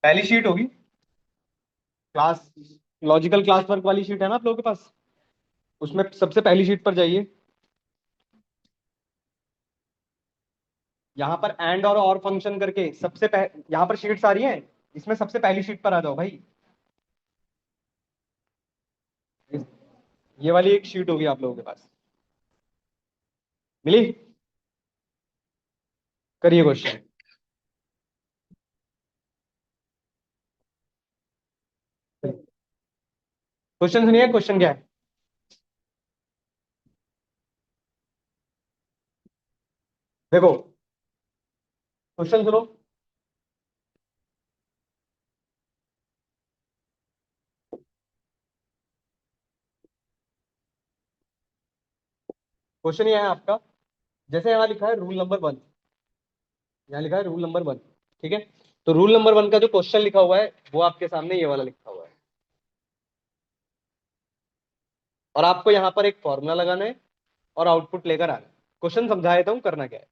पहली शीट होगी class, logical class work वाली शीट है ना आप लोगों के पास, उसमें सबसे पहली शीट पर जाइए। यहाँ पर एंड और फंक्शन करके यहाँ पर शीट्स आ रही हैं, इसमें सबसे पहली शीट पर आ जाओ भाई। ये वाली एक शीट होगी आप लोगों के पास, मिली? करिए क्वेश्चन। क्वेश्चन सुनिए, क्वेश्चन क्या है? देखो, क्वेश्चन सुनो। क्वेश्चन ये है आपका, जैसे यहाँ लिखा है रूल नंबर 1, यहाँ लिखा है रूल नंबर 1, ठीक है? तो रूल नंबर 1 का जो क्वेश्चन लिखा हुआ है वो आपके सामने ये वाला लिखा हुआ है, और आपको यहाँ पर एक फॉर्मूला लगाना है और आउटपुट लेकर आना है। क्वेश्चन समझा देता हूँ करना क्या है।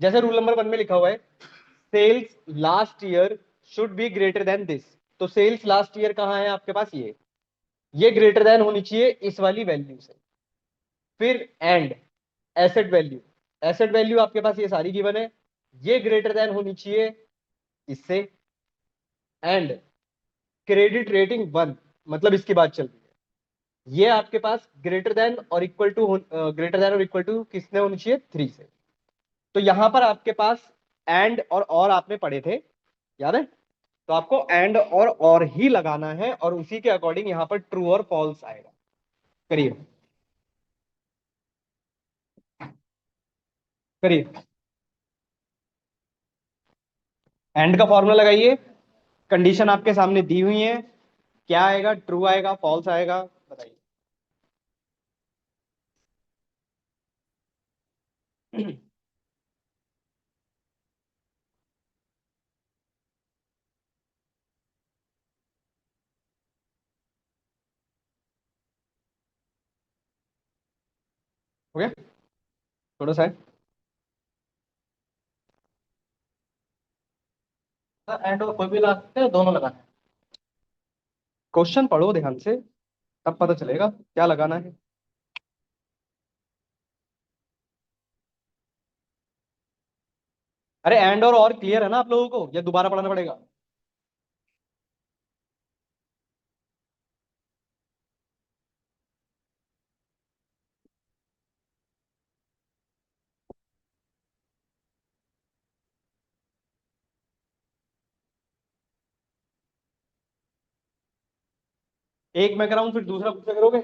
जैसे रूल नंबर 1 में लिखा हुआ है, sales last year should be greater than this. तो सेल्स लास्ट ईयर कहाँ है आपके पास? ये ग्रेटर देन होनी चाहिए इस वाली वैल्यू से। फिर and asset value, asset value आपके पास ये सारी गिवन है, ये ग्रेटर देन होनी चाहिए इससे। एंड क्रेडिट रेटिंग 1, मतलब इसकी बात चल रही है, ये आपके पास ग्रेटर देन और इक्वल टू किसने होनी चाहिए? 3 से। तो यहां पर आपके पास एंड और आपने पढ़े थे, याद है? तो आपको एंड और ही लगाना है, और उसी के अकॉर्डिंग यहां पर ट्रू और फॉल्स आएगा। करिए, करिए। एंड का फॉर्मूला लगाइए, कंडीशन आपके सामने दी हुई है, क्या आएगा? ट्रू आएगा, फॉल्स आएगा, बताइए। हो गया? थोड़ा सा है। एंड और कोई भी ला सकते हैं, दोनों लगाना है। क्वेश्चन पढ़ो ध्यान से, तब पता चलेगा क्या लगाना है। अरे एंड और क्लियर है ना आप लोगों को, या दोबारा पढ़ना पड़ेगा? एक मैं कराऊं फिर दूसरा खुद से करोगे?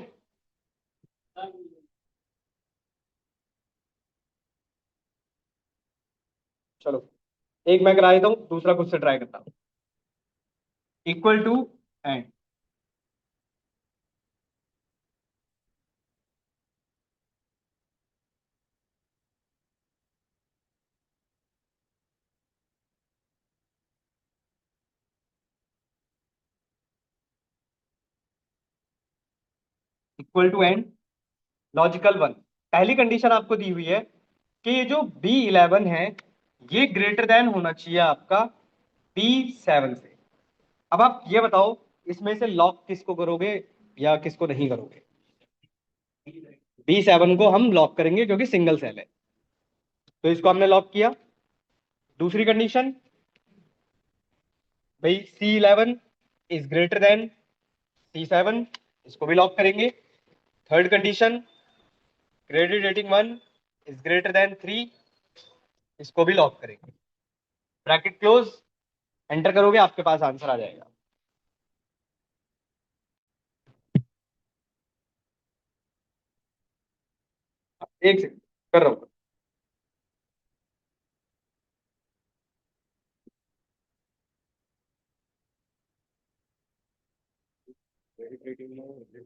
चलो, एक मैं करा देता हूँ, दूसरा खुद से ट्राई करता हूँ। Equal to and, equal to and, logical 1। पहली कंडीशन आपको दी हुई है कि ये जो B11 है ये ग्रेटर देन होना चाहिए आपका B7 से। अब आप ये बताओ, इसमें से लॉक किसको करोगे या किसको नहीं करोगे? B7 को हम लॉक करेंगे क्योंकि सिंगल सेल है, तो इसको हमने लॉक किया। दूसरी कंडीशन, भाई C11 is greater then C7, इसको भी लॉक करेंगे। Third condition, credit rating 1 is greater then 3, इसको भी लॉक करेंगे। ब्रैकेट क्लोज, एंटर करोगे आपके पास आंसर आ जाएगा। एक सेकंड, कर रहा हूँ।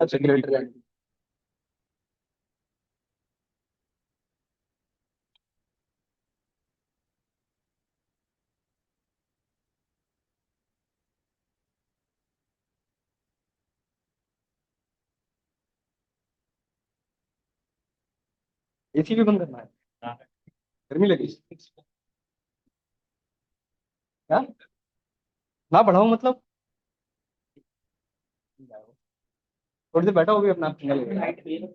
अच्छा, ग्रेटर देन। एसी भी बंद करना है? हाँ। गर्मी लगी क्या? ना बढ़ाऊं मतलब? थोड़ी देर बैठा हो भी अपना फिंगर लगा। लाइट भी है।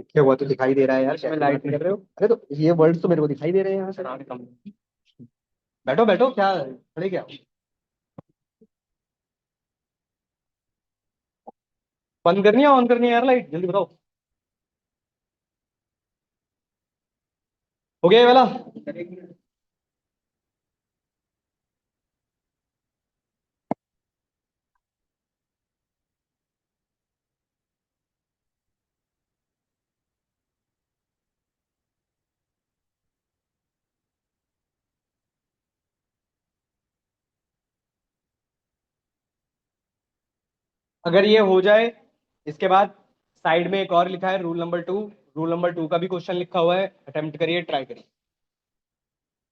क्या हुआ, तो दिखाई दे रहा है यार, इसमें लाइट नहीं कर रहे हो? अरे तो ये वर्ड्स तो मेरे को दिखाई दे रहे हैं यहाँ से। बैठो बैठो, क्या खड़े क्या हो? बंद करनी है ऑन करनी है यार लाइट, जल्दी बताओ। हो गया ये वाला? अगर ये हो जाए, इसके बाद साइड में एक और लिखा है रूल नंबर 2। रूल नंबर 2 का भी क्वेश्चन लिखा हुआ है, अटेम्प्ट करिए, ट्राई करिए।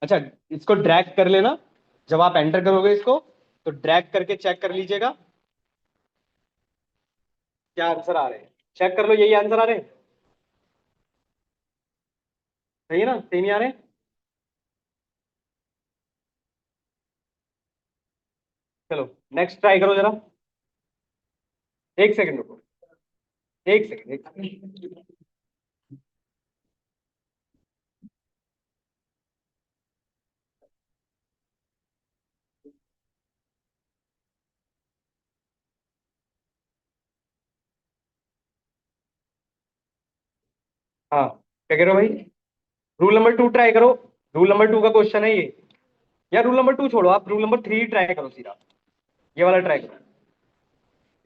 अच्छा, इसको ड्रैग कर लेना। जब आप एंटर करोगे इसको, तो ड्रैग करके चेक कर लीजिएगा क्या आंसर आ रहे हैं। चेक कर लो, यही आंसर आ रहे हैं? सही है ना, सही नहीं आ रहे हैं? चलो नेक्स्ट ट्राई करो जरा। एक सेकंड रुको, एक सेकंड, एक सेकंड। हाँ, क्या कह रहे हो भाई? रूल नंबर 2 ट्राई करो। रूल नंबर 2 का क्वेश्चन है ये। या रूल नंबर 2 छोड़ो, आप रूल नंबर 3 ट्राई करो सीधा। ये वाला ट्राई करो,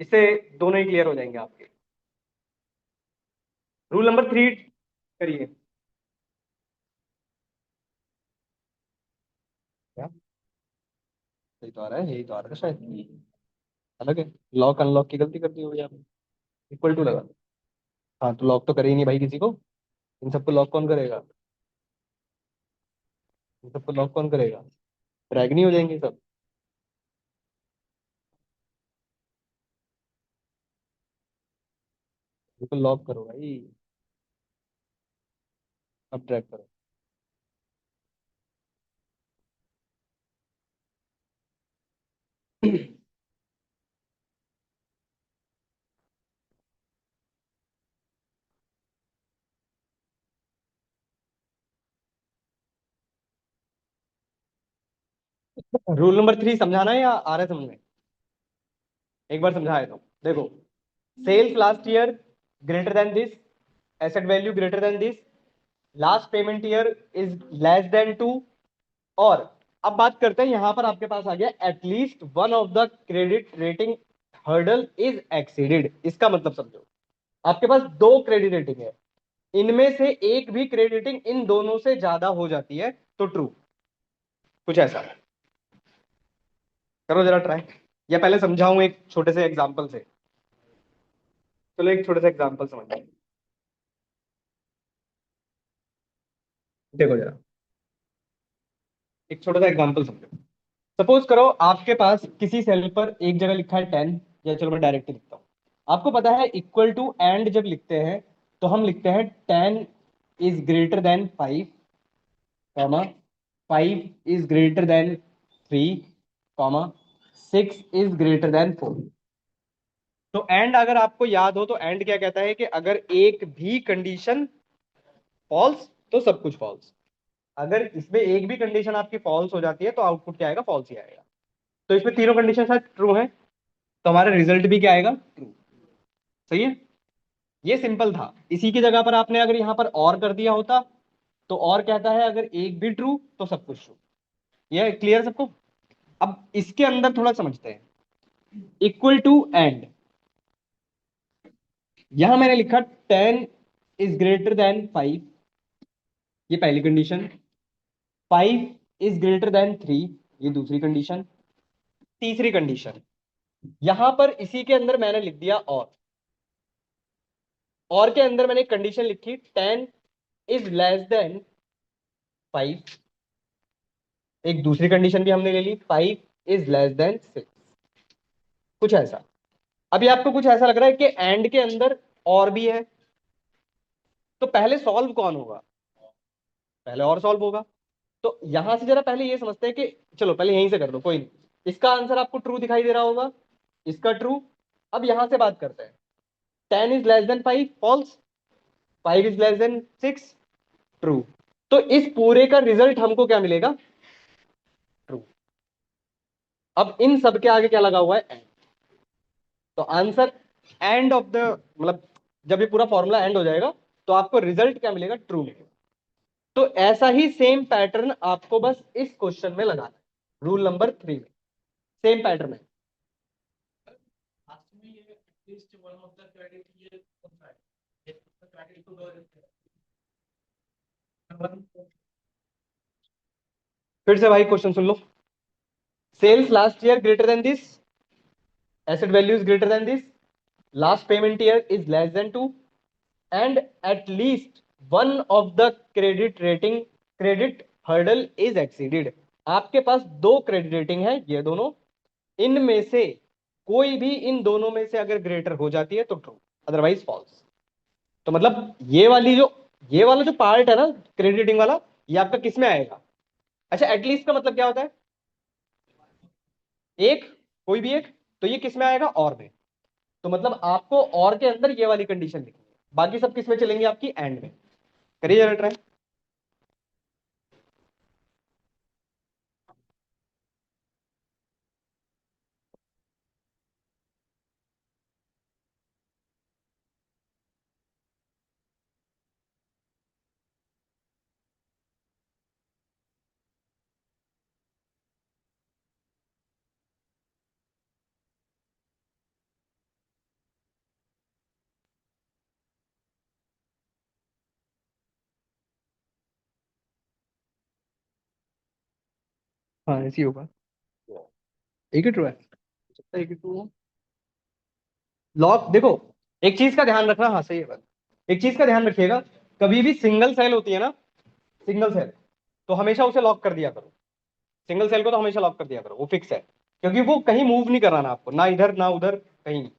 इससे दोनों ही क्लियर हो जाएंगे आपके। रूल नंबर 3 करिए। क्या? सही तो आ रहा है, यही तो आ रहा है शायद। अलग है। लॉक अनलॉक की गलती कर दी होगी आपने। इक्वल टू लगा। हाँ, तो लॉक तो करे ही नहीं भाई किसी को। इन सबको लॉक कौन करेगा? इन सबको लॉक कौन करेगा? ड्रैग नहीं हो जाएंगे सब? बिल्कुल लॉक करो भाई। अब ड्रैग करो। रूल नंबर 3 समझाना है या आ रहा है समझ में? एक बार समझाए तो देखो। Sales last year greater than this, asset value greater than this, last payment year is less than 2। और अब बात करते हैं, यहां पर आपके पास आ गया at least one of the credit rating hurdle is exceeded. इसका मतलब समझो, आपके पास दो क्रेडिट रेटिंग है, इनमें से एक भी क्रेडिट रेटिंग इन दोनों से ज्यादा हो जाती है तो ट्रू। कुछ ऐसा करो जरा ट्राई, या पहले समझाऊं एक छोटे से एग्जांपल से? चलो एक छोटे से एग्जांपल समझ। देखो जरा, एक छोटा सा एग्जांपल समझो। सपोज करो आपके पास किसी सेल पर एक जगह लिखा है 10, या चलो मैं डायरेक्ट लिखता हूँ। आपको पता है इक्वल टू एंड जब लिखते हैं तो हम लिखते हैं 10 is greater than 5, comma 5 is greater then 3, comma 6 is greater then 4। तो एंड अगर आपको याद हो तो एंड क्या कहता है कि अगर एक भी कंडीशन फॉल्स तो सब कुछ फॉल्स। अगर इसमें एक भी कंडीशन आपकी फॉल्स हो जाती है तो आउटपुट क्या आएगा? फॉल्स ही आएगा। तो इसमें तीनों कंडीशन शायद ट्रू है, तो हमारा रिजल्ट भी क्या आएगा? ट्रू। सही है। ये सिंपल था। इसी की जगह पर आपने अगर यहां पर और कर दिया होता, तो और कहता है अगर एक भी ट्रू तो सब कुछ ट्रू। ये क्लियर सबको? अब इसके अंदर थोड़ा समझते हैं। इक्वल टू एंड, यहां मैंने लिखा 10 इज ग्रेटर देन 5, ये पहली कंडीशन। 5 इज ग्रेटर देन 3, ये दूसरी कंडीशन। तीसरी कंडीशन, यहां पर इसी के अंदर मैंने लिख दिया और के अंदर मैंने कंडीशन लिखी 10 इज लेस देन 5। एक दूसरी कंडीशन भी हमने ले ली, 5 इज लेस देन 6। कुछ ऐसा। अभी आपको कुछ ऐसा लग रहा है कि एंड के अंदर और भी है, तो पहले सॉल्व कौन होगा? पहले और सॉल्व होगा। तो यहां से जरा पहले ये समझते हैं कि, चलो पहले यहीं से कर दो, कोई नहीं, इसका आंसर आपको ट्रू दिखाई दे रहा होगा, इसका ट्रू। अब यहां से बात करते हैं, 10 is less than 5 false, 5 is less than 6 true. तो इस पूरे का रिजल्ट हमको क्या मिलेगा? ट्रू। अब इन सब के आगे क्या लगा हुआ है? एंड। तो आंसर एंड ऑफ द, मतलब जब ये पूरा फॉर्मूला एंड हो जाएगा तो आपको रिजल्ट क्या मिलेगा? ट्रू मिलेगा। तो ऐसा ही सेम पैटर्न आपको बस इस क्वेश्चन में लगाना है, रूल नंबर 3 में सेम पैटर्न है। लास्ट में ये at least one of the credit ये कौन सा है? ये क्रेडिट टू द फिर से भाई क्वेश्चन सुन लो। Sales last year greater than this, asset value is greater than this, last payment year is less than 2, and at least one of the credit rating, credit hurdle is exceeded. आपके पास दो credit rating है, ये दोनों, इनमें से कोई भी इन दोनों में से अगर ग्रेटर हो जाती है तो ट्रू, अदरवाइज फॉल्स। तो मतलब ये वाली जो, ये वाला जो पार्ट है ना क्रेडिट रेटिंग वाला, ये आपका किस में आएगा? अच्छा, एटलीस्ट का मतलब क्या होता है? एक, कोई भी एक, तो ये किस में आएगा? और में। तो मतलब आपको और के अंदर ये वाली कंडीशन लिखनी है, बाकी सब किस में चलेंगे? आपकी एंड में। करिए जरा ट्राई। हाँ ऐसी होगा, एक ही ट्रू है, एक ही ट्रू। लॉक देखो, एक चीज का ध्यान रखना, हाँ सही है बात, एक चीज का ध्यान रखिएगा, कभी भी सिंगल सेल होती है ना, सिंगल सेल, तो हमेशा उसे लॉक कर दिया करो। सिंगल सेल को तो हमेशा लॉक कर दिया करो, वो फिक्स है, क्योंकि वो कहीं मूव नहीं कराना आपको, ना इधर ना उधर, कहीं नहीं।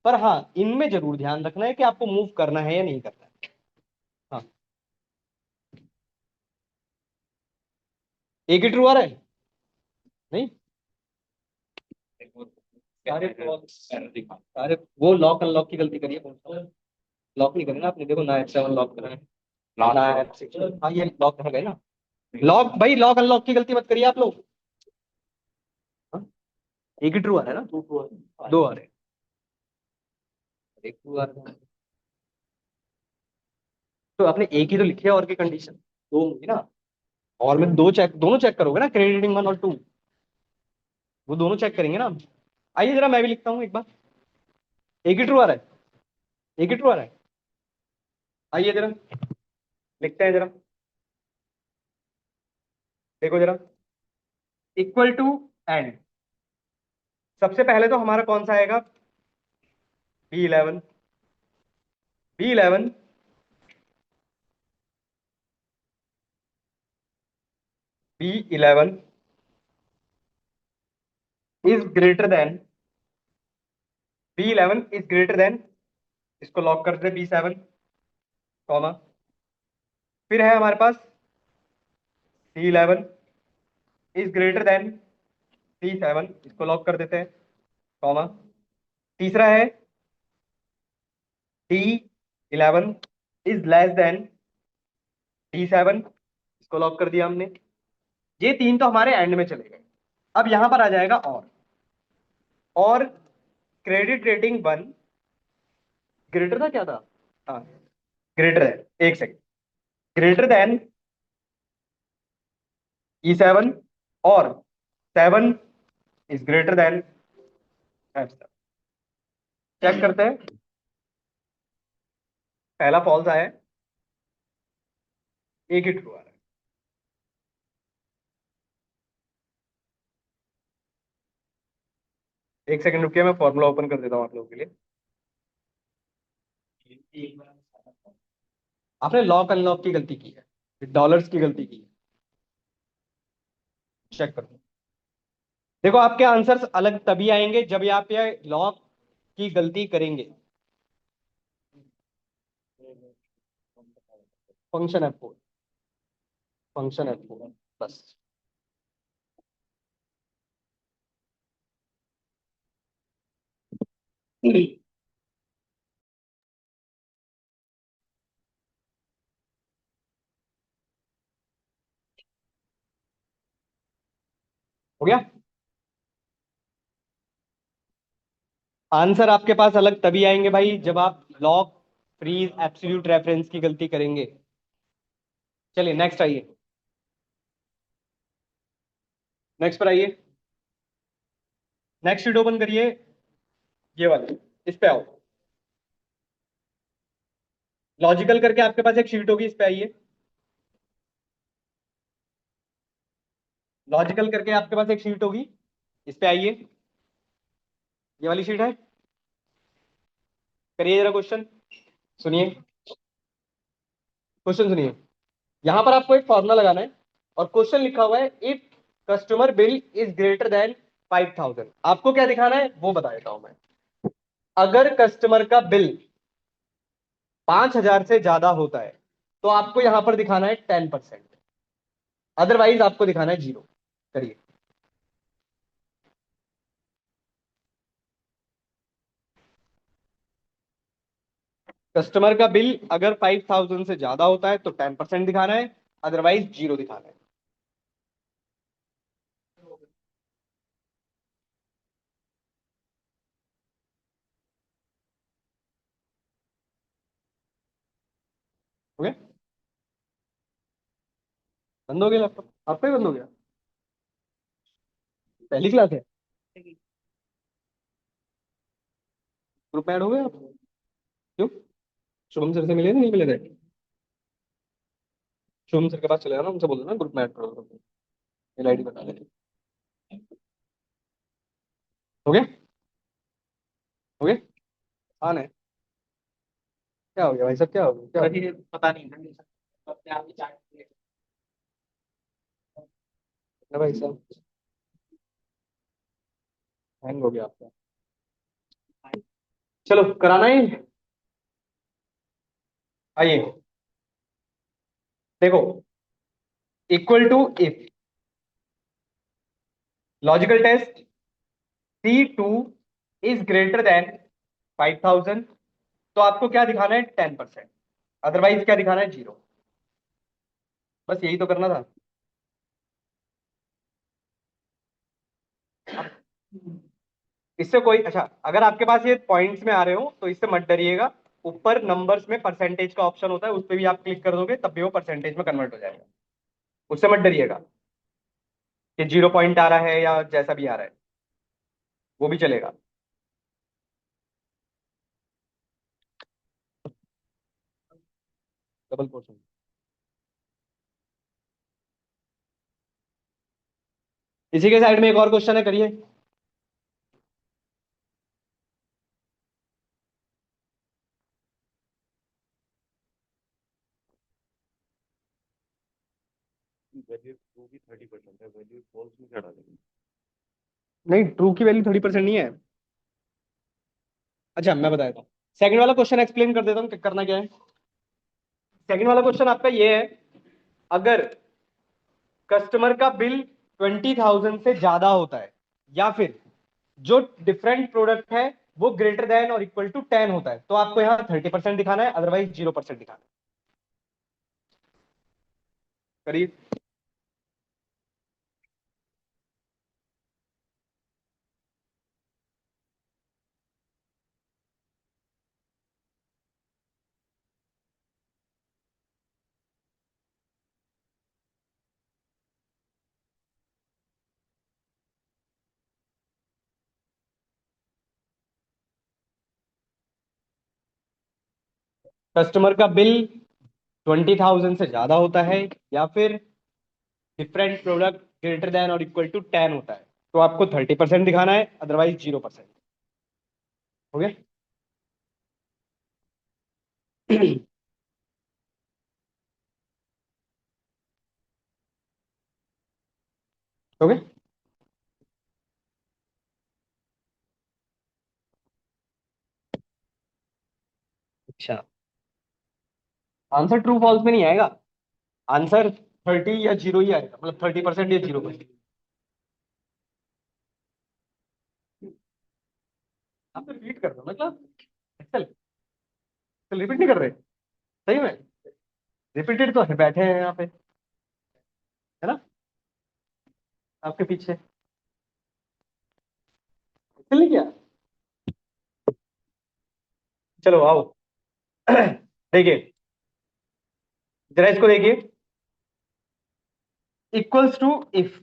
पर हाँ, इनमें जरूर ध्यान रखना है कि आपको मूव करना है या नहीं करना है। हाँ, एक ही ट्रू आ रहा है, नहीं सारे सारे वो लॉक अनलॉक की गलती करिए, लॉक नहीं करें ना आपने, देखो ना F7 लॉक करा है, ना F6, हाँ ये लॉक हो गए ना। लॉक भाई, लॉक अनलॉक की गलती मत करिए आप लोग। हाँ? एक ही ट्रू आ रहा है ना, दो ट्रू आ रहे हैं, दो आ रहे हैं, एक ट्रू आ रहा है। तो आपने एक ही तो लिखी है, और की कंडीशन दो होंगी ना, और में दो चेक, दोनों चेक करोगे ना, क्रेडिटिंग 1 और 2, वो दोनों चेक करेंगे ना। आइए जरा मैं भी लिखता हूँ एक बार, एक ही ट्रू आ रहा है, एक ही ट्रू आ रहा है। आइए जरा लिखते हैं जरा, देखो जरा, इक्वल टू एंड, सबसे पहले तो हमारा कौन सा आएगा? B11, B11 B11 is greater then, B11 is greater then, इसको लॉक कर दे B7, कॉमा, फिर है हमारे पास C11 is greater then C7, इसको लॉक कर देते हैं, कॉमा, तीसरा है D11 is less then D7, इसको लॉक कर दिया हमने। ये तीन तो हमारे एंड में चले गए। अब यहां पर आ जाएगा और क्रेडिट रेटिंग 1 ग्रेटर था, क्या था? हाँ, ग्रेटर है, एक सेकंड, ग्रेटर देन E7, और 7 is greater then F7। Check करते हैं, पहला फॉल्स आया है, एक ही ट्रू आ रहा है। एक सेकंड रुकिए, मैं फॉर्मूला ओपन कर देता हूँ आप लोगों के लिए। आपने लॉक अनलॉक की गलती की है, डॉलर्स की गलती की है, चेक करो। देखो आपके आंसर्स अलग तभी आएंगे जब आप ये लॉक की गलती करेंगे। फंक्शन F4, फंक्शन F4, बस। हो गया। आंसर आपके पास अलग तभी आएंगे भाई जब आप लॉग, फ्रीज, एब्सोल्यूट रेफरेंस की गलती करेंगे। चलिए नेक्स्ट आइए, नेक्स्ट पर आइए। नेक्स्ट शीट ओपन करिए, ये वाली, इस पे आओ। लॉजिकल करके आपके पास एक शीट होगी, इस पे आइए। लॉजिकल करके आपके पास एक शीट होगी, इस पे आइए। ये वाली शीट है, करिए जरा क्वेश्चन। सुनिए, क्वेश्चन सुनिए। यहां पर आपको एक फॉर्मूला लगाना है और क्वेश्चन लिखा हुआ है if customer bill is greater than 5000। आपको क्या दिखाना है वो बता देता हूं मैं। अगर कस्टमर का बिल 5000 से ज्यादा होता है तो आपको यहां पर दिखाना है 10%, अदरवाइज आपको दिखाना है 0। करिए। कस्टमर का बिल अगर 5000 से ज्यादा होता है तो 10% दिखाना है, अदरवाइज 0 दिखाना है। हो गया? बंद हो गया लैपटॉप आपका ही बंद हो गया? पहली क्लास है, ग्रुप में ऐड हो गए आप? क्यों? शुभम सर से मिले थे, नहीं मिले थे? शुभम सर के पास चले जाना, उनसे बोल देना ग्रुप में ऐड करो, मेल आईडी बता देना। हो गया? हो गया? हाँ नहीं, क्या हो गया भाई साहब, क्या हो गया, क्या हो गया? अभी पता नहीं अपने आप ही चार्ट ना भाई साहब, हैंग हो गया आपका। चलो कराना है। आइए, देखो, equal to if, logical test, C2 is greater than 5000, तो आपको क्या दिखाना है? 10%, अदरवाइज क्या दिखाना है? 0। बस यही तो करना था। इससे कोई, अच्छा, अगर आपके पास ये पॉइंट्स में आ रहे हो तो इससे मत डरिएगा। ऊपर नंबर्स में परसेंटेज का ऑप्शन होता है, उस पर भी आप क्लिक कर दोगे तब भी वो परसेंटेज में कन्वर्ट हो जाएगा। उससे मत डरिएगा कि 0 पॉइंट आ रहा है या जैसा भी आ रहा है, वो भी चलेगा। Double question. इसी के साइड में एक और क्वेश्चन है, करिए। वैल्यू ट्रू की 30% है, वैल्यू फॉल्स में क्या डालेंगे? नहीं, ट्रू की वैल्यू 30% नहीं है। अच्छा मैं बताता हूँ, सेकंड वाला क्वेश्चन एक्सप्लेन कर देता हूँ कि करना क्या है। सेकंड वाला क्वेश्चन आपका ये है, अगर कस्टमर का बिल 20,000 से ज्यादा होता है या फिर जो डिफरेंट प्रोडक्ट है वो ग्रेटर देन और इक्वल टू 10 होता है, तो आपको यहाँ 30% दिखाना है, अदरवाइज 0% दिखाना है। करिए। कस्टमर का बिल 20,000 से ज्यादा होता है या फिर डिफरेंट प्रोडक्ट ग्रेटर देन और इक्वल टू 10 होता है, तो आपको 30% दिखाना है, अदरवाइज 0%। हो गया? हो गया? अच्छा, आंसर ट्रू फॉल्स में नहीं आएगा। आंसर 30 या 0 ही आएगा, मतलब 30% या 0%। आप रिपीट कर दो ना क्लास। एक्सेल रिपीट नहीं कर रहे सही में? रिपीटेड तो है, बैठे हैं यहाँ पे, है ना, आपके पीछे। एक्सेल नहीं किया? चलो आओ। देखिए जरा इसको देखिए, equals to if,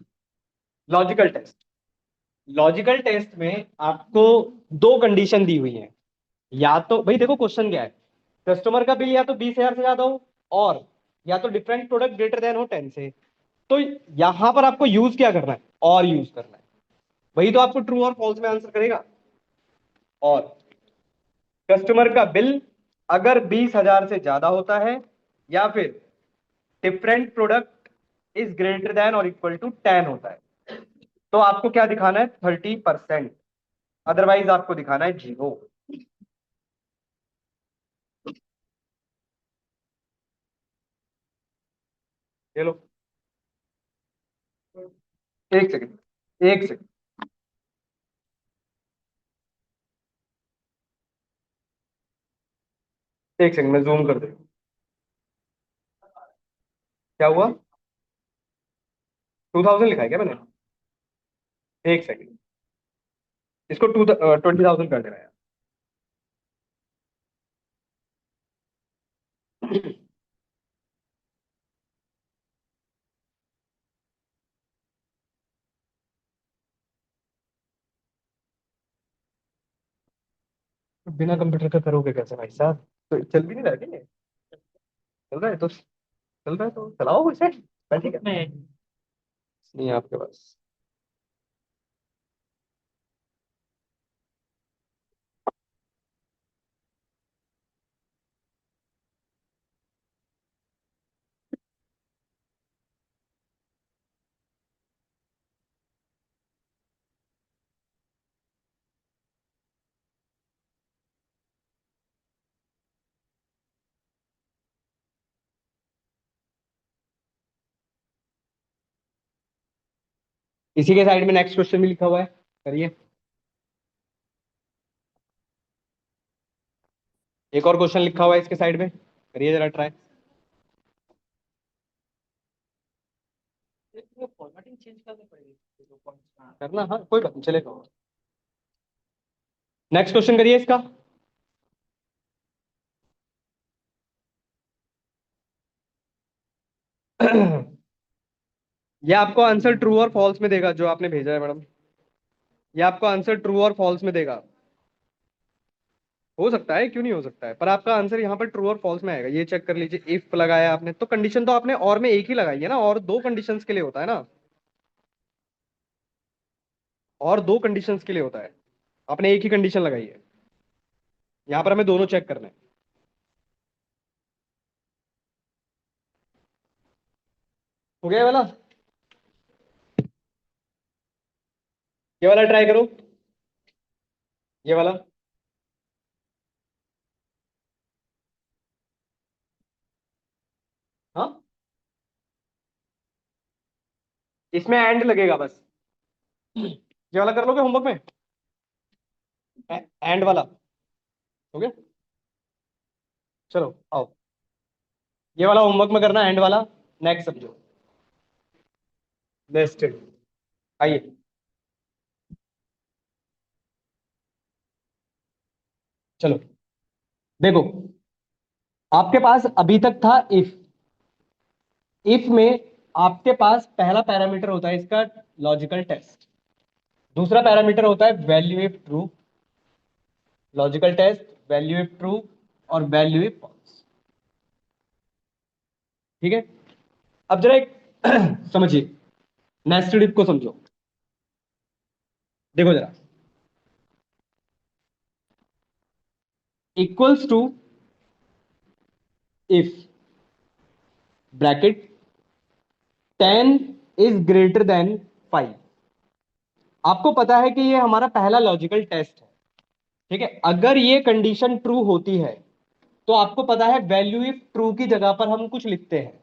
logical test. Logical test में आपको दो कंडीशन दी हुई है, या तो भाई देखो क्वेश्चन क्या है, कस्टमर का बिल या तो 20,000 से ज्यादा हो, और या तो डिफरेंट प्रोडक्ट ग्रेटर देन हो 10 से। तो यहां पर आपको यूज क्या करना है, और यूज करना है, वही तो आपको ट्रू और फॉल्स में आंसर करेगा। और कस्टमर का बिल अगर 20,000 से ज्यादा होता है, या फिर different product is greater then और इक्वल टू 10 होता है, तो आपको क्या दिखाना है, 30%। अदरवाइज आपको दिखाना है 0। ये लो, एक सेकंड, एक सेकंड। एक सेकंड मैं जूम कर दे। क्या हुआ? 2000 लिखा है क्या मैंने? एक सेकंड, इसको 20,000 कर देना यार। बिना कंप्यूटर का करोगे कैसे भाई साहब? तो चल भी नहीं रहा है क्या ये? चल रहा है तो चल रहा है तो चलाओ इसे। ठीक है, नहीं आपके पास। इसी के साइड में नेक्स्ट क्वेश्चन भी लिखा हुआ है, करिए। एक और क्वेश्चन लिखा हुआ है इसके साइड में, करिए जरा ट्राई। फॉर्मेटिंग चेंज करनी पड़ेगी, दो पॉइंट्स। करना, हाँ कोई बात नहीं, चलेगा। नेक्स्ट क्वेश्चन करिए इसका। ये आपको आंसर ट्रू और फॉल्स में देगा, जो आपने भेजा है मैडम। ये आपको आंसर ट्रू और फॉल्स में देगा। हो सकता है, क्यों नहीं हो सकता है, पर आपका आंसर यहाँ पर ट्रू और फॉल्स में आएगा। ये चेक कर लीजिए, इफ लगाया आपने तो कंडीशन तो आपने और में एक ही लगाई है ना, और दो कंडीशंस के लिए होता है ना, और दो कंडीशंस के लिए होता है, आपने एक ही कंडीशन लगाई है। यहाँ पर हमें दोनों चेक करना है। हो गया ये वाला? ये वाला ट्राई करो, ये वाला। हाँ, इसमें एंड लगेगा बस। ये वाला कर लोगे होमवर्क में, एंड वाला। हो गया, चलो आओ। ये वाला होमवर्क में करना, एंड वाला। नेक्स्ट समझो, नेस्टेड। आइए, चलो देखो, आपके पास अभी तक था इफ। इफ में आपके पास पहला पैरामीटर होता है इसका लॉजिकल टेस्ट, दूसरा पैरामीटर होता है value if true. Logical test, value if true, और वैल्यू इफ फॉल्स। ठीक है, अब जरा एक समझिए, नेस्टेड इफ को समझो। देखो जरा, equals to if bracket 10 is greater than 5। आपको पता है कि ये हमारा पहला लॉजिकल टेस्ट है, ठीक है। अगर ये कंडीशन ट्रू होती है, तो आपको पता है वैल्यू इफ ट्रू की जगह पर हम कुछ लिखते हैं।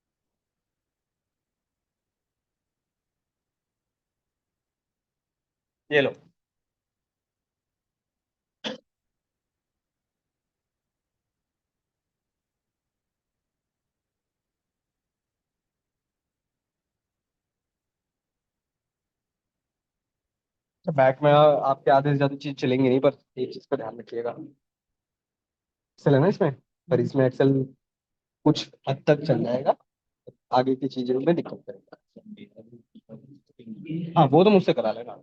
ये लो। तो बैक में आपके आधे से ज्यादा चीज चलेंगी नहीं, पर एक चीज का ध्यान रखिएगा। एक्सेल है ना इसमें, पर इसमें एक्सेल कुछ हद तक चल जाएगा, आगे की चीजों में दिक्कत करेगा। हाँ वो तो मुझसे करा लेना।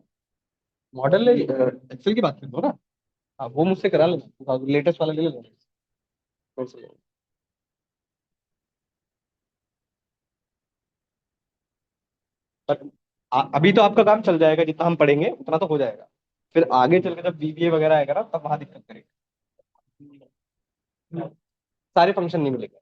मॉडल एक्सेल की बात कर दो ना। हाँ वो मुझसे करा लेना, लेटेस्ट वाला ले लेना। कौन सा लेना? पर अभी तो आपका काम चल जाएगा, जितना हम पढ़ेंगे उतना तो हो जाएगा। फिर आगे चल के जब बीबीए वगैरह आएगा ना, तब वहां दिक्कत करेगा। सारे फंक्शन नहीं मिलेंगे।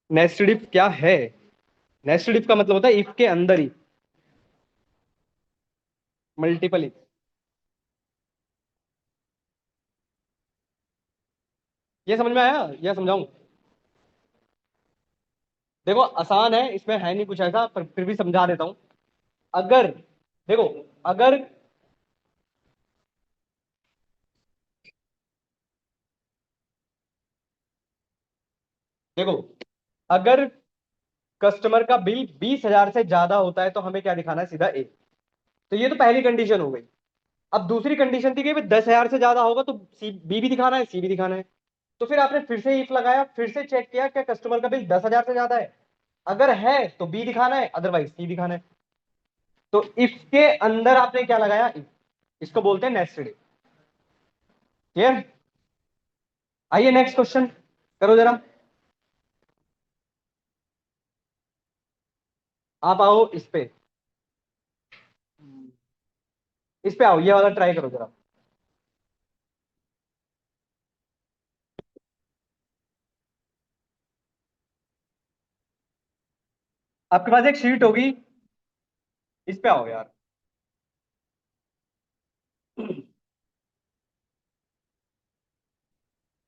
नेस्टेड इफ क्या है? नेस्टेड इफ का मतलब होता है इफ के अंदर ही मल्टीपल इफ। ये समझ में आया या समझाऊं? देखो आसान है, इसमें है नहीं कुछ ऐसा, पर फिर भी समझा देता हूं। अगर देखो, अगर देखो अगर कस्टमर का बिल 20,000 से ज्यादा होता है तो हमें क्या दिखाना है? सीधा ए। तो ये तो पहली कंडीशन हो गई। अब दूसरी कंडीशन थी कि भाई 10,000 से ज्यादा होगा तो सी बी भी दिखाना है, सी भी दिखाना है। तो फिर आपने फिर से इफ लगाया, फिर से चेक किया क्या कस्टमर का बिल 10,000 से ज्यादा है। अगर है तो बी दिखाना है, अदरवाइज सी दिखाना है। तो इफ के अंदर आपने क्या लगाया? if। इसको बोलते हैं नेस्टेड इफ। क्लियर? आइए नेक्स्ट क्वेश्चन करो जरा। आप आओ इस पे आओ, ये वाला ट्राई करो जरा। आपके पास एक शीट होगी, इस पे आओ यार।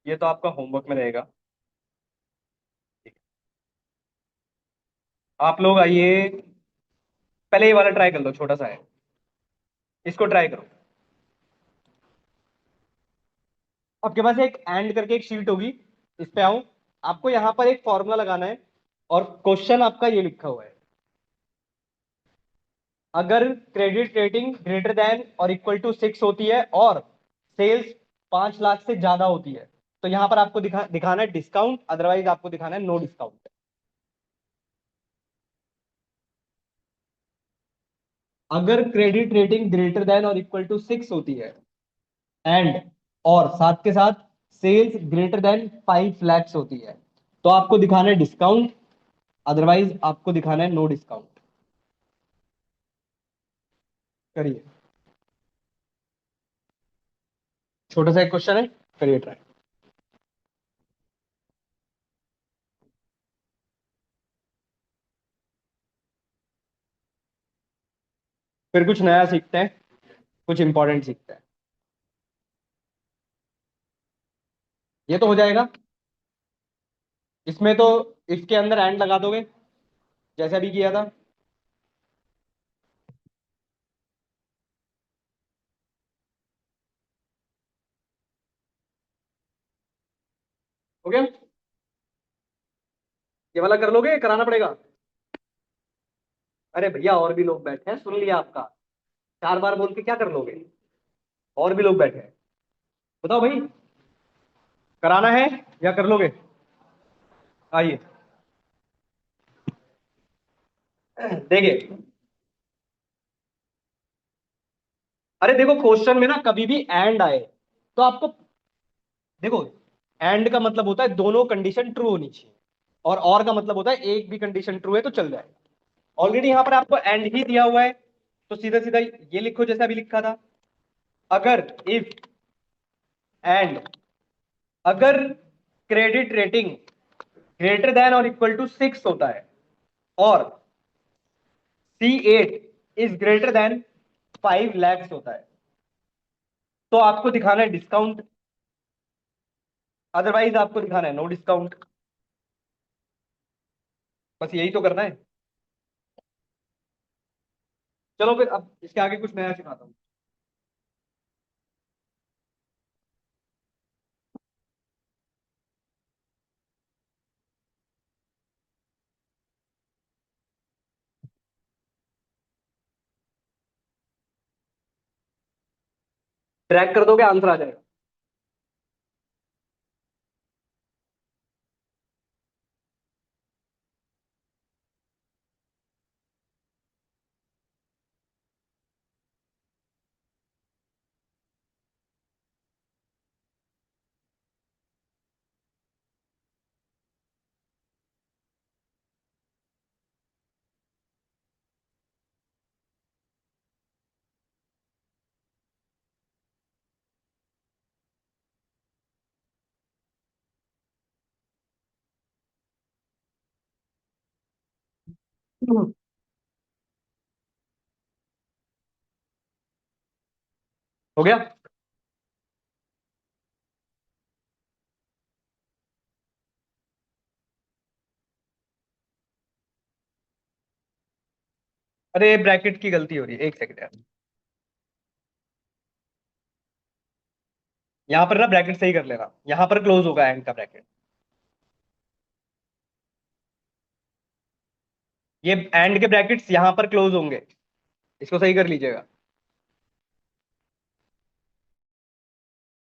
ये तो आपका होमवर्क में रहेगा। आप लोग आइए, पहले ये वाला ट्राई कर लो, छोटा सा है, इसको ट्राई करो। आपके पास एक एंड करके एक शीट होगी, इस पे आओ। आपको यहां पर एक फॉर्मूला लगाना है, और क्वेश्चन आपका ये लिखा हुआ है। अगर क्रेडिट रेटिंग ग्रेटर देन और इक्वल टू 6 होती है और सेल्स 5 लाख से ज्यादा होती है, तो यहां पर आपको दिखाना है डिस्काउंट, अदरवाइज आपको दिखाना है नो डिस्काउंट। अगर क्रेडिट रेटिंग ग्रेटर देन और इक्वल टू 6 होती है एंड और साथ के साथ सेल्स ग्रेटर देन 5 lakhs होती है, तो आपको दिखाना है डिस्काउंट, अदरवाइज आपको दिखाना है नो डिस्काउंट। करिए, छोटा सा एक क्वेश्चन है, करिए ट्राई। फिर कुछ नया सीखते हैं, कुछ इंपॉर्टेंट सीखते हैं। ये तो हो जाएगा। इसमें तो इफ के अंदर एंड लगा दोगे, जैसे अभी किया था। हो गया? ये वाला कर लोगे, कराना पड़ेगा? अरे भैया और भी लोग बैठे हैं, सुन लिया आपका। 4 बार बोल के क्या कर लोगे? और भी लोग बैठे हैं। बताओ भाई, कराना है या कर लोगे? आइए देखिए। अरे देखो क्वेश्चन में ना कभी भी एंड आए तो आपको, देखो एंड का मतलब होता है दोनों कंडीशन ट्रू होनी चाहिए, और का मतलब होता है एक भी कंडीशन ट्रू है तो चल जाए। ऑलरेडी यहां पर आपको एंड ही दिया हुआ है, तो सीधा सीधा ये लिखो जैसा अभी लिखा था। अगर इफ एंड, अगर क्रेडिट रेटिंग ग्रेटर देन और इक्वल टू 6 होता है और C8 is greater than 5 lakhs होता है, तो आपको दिखाना है डिस्काउंट, अदरवाइज आपको दिखाना है नो डिस्काउंट। बस यही तो करना है। चलो फिर अब इसके आगे कुछ नया सिखाता हूँ। ड्रैग कर दोगे आंसर आ जाएगा। हो गया। अरे ब्रैकेट की गलती हो रही है, एक सेकंड यार। यहाँ पर ना ब्रैकेट सही कर लेना, यहाँ पर क्लोज होगा एंड का ब्रैकेट। ये एंड के ब्रैकेट्स यहाँ पर क्लोज होंगे, इसको सही कर लीजिएगा।